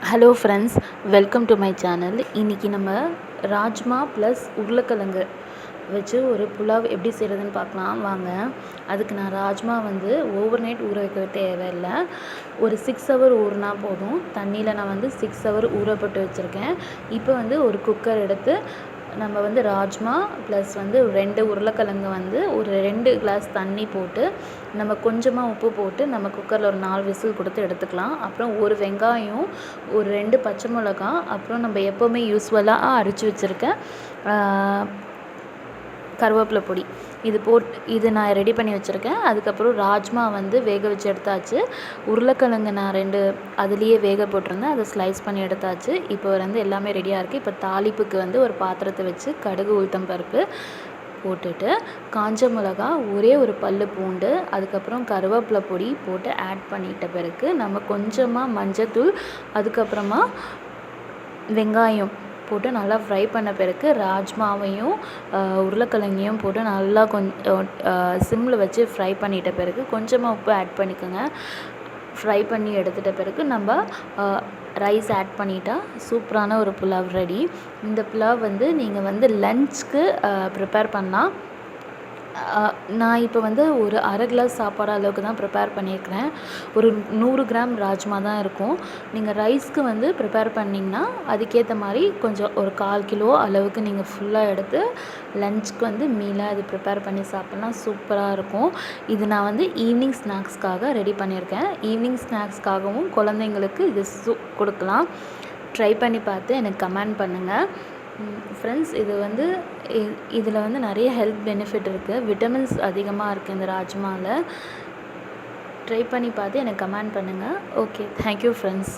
Hello friends, welcome to my channel. இன்றைக்கி நம்ம rajma plus உருளைக்கிழங்கு வச்சு ஒரு புலாவ் எப்படி செய்கிறதுன்னு பார்க்கலாம் வாங்க. அதுக்கு நான் ராஜ்மா ஓவர் நைட் ஊற வைக்க தேவையில்லை. ஒரு 6 ஹவர் ஊறினா போதும். தண்ணியில் நான் 6 ஹவர் ஊற போட்டு வச்சுருக்கேன். இப்போ ஒரு குக்கர் எடுத்து நம்ம ராஜ்மா ப்ளஸ் 2 உருளைக்கிழங்கு ஒரு 2 கிளாஸ் தண்ணி போட்டு நம்ம கொஞ்சமாக உப்பு போட்டு நம்ம குக்கரில் ஒரு 4 விசில் கொடுத்து எடுத்துக்கலாம். அப்புறம் ஒரு வெங்காயம், ஒரு 2 பச்சை மிளகா, அப்புறம் நம்ம எப்போவுமே யூஸ்வலாக அரைச்சி வச்சுருக்கேன் கருவேப்பிலை பொடி, இது நான் ரெடி பண்ணி வச்சுருக்கேன். அதுக்கப்புறம் ராஜ்மா வேக வச்சு எடுத்தாச்சு. உருளைக்கிழங்கு நான் 2 அதுலேயே வேக போட்டிருந்தேன், அதை ஸ்லைஸ் பண்ணி எடுத்தாச்சு. இப்போ எல்லாமே ரெடியாக இருக்குது. இப்போ தாளிப்புக்கு ஒரு பாத்திரத்தை வச்சு கடுகு, உளுத்தம் பருப்பு போட்டுட்டு காஞ்ச மிளகா, ஒரே ஒரு பல்லு பூண்டு, அதுக்கப்புறம் கருவேப்பிலை பொடி போட்டு ஆட் பண்ணிட்ட பிறகு நம்ம கொஞ்சமாக மஞ்சத்தூள், அதுக்கப்புறமா வெங்காயம் போட்டு நல்லா ஃப்ரை பண்ண பிறகு ராஜ்மாவையும் உருளைக்கிழங்கையும் போட்டு நல்லா சிம்மில் வச்சு ஃப்ரை பண்ணிட்ட பிறகு கொஞ்சமாக உப்பு ஆட் பண்ணிக்கோங்க. ஃப்ரை பண்ணி எடுத்துட்ட பிறகு நம்ம ரைஸ் ஆட் பண்ணிட்டா சூப்பரான ஒரு புலாவ் ரெடி. இந்த புலாவ் நீங்கள் லஞ்சுக்கு ப்ரிப்பேர் பண்ணலாம். நான் இப்போ ஒரு அரை கிளாஸ் சாப்பாடு அளவுக்கு தான் ப்ரிப்பேர் பண்ணியிருக்கிறேன். ஒரு 100 கிராம் ராஜ்மா தான் இருக்கும். நீங்கள் ரைஸ்க்கு ப்ரிப்பேர் பண்ணிங்கன்னா அதுக்கேற்ற மாதிரி கொஞ்சம் ஒரு 1/4 கிலோ அளவுக்கு நீங்கள் ஃபுல்லாக எடுத்து லஞ்சுக்கு மீலாக இது ப்ரிப்பேர் பண்ணி சாப்பிட்லாம். சூப்பராக இருக்கும். இது நான் ஈவினிங் ஸ்நாக்ஸ்க்காக ரெடி பண்ணியிருக்கேன். ஈவினிங் ஸ்நாக்ஸ்க்காகவும் குழந்தைங்களுக்கு இது கொடுக்கலாம். ட்ரை பண்ணி பார்த்து எனக்கு கமெண்ட் பண்ணுங்கள் ஃப்ரெண்ட்ஸ். இதில் நிறைய ஹெல்த் பெனிஃபிட் இருக்குது. விட்டமின்ஸ் அதிகமாக இருக்குது இந்த ராஜ்மாவில். ட்ரை பண்ணி பார்த்து எனக்கு கமெண்ட் பண்ணுங்கள். Okay, thank you friends.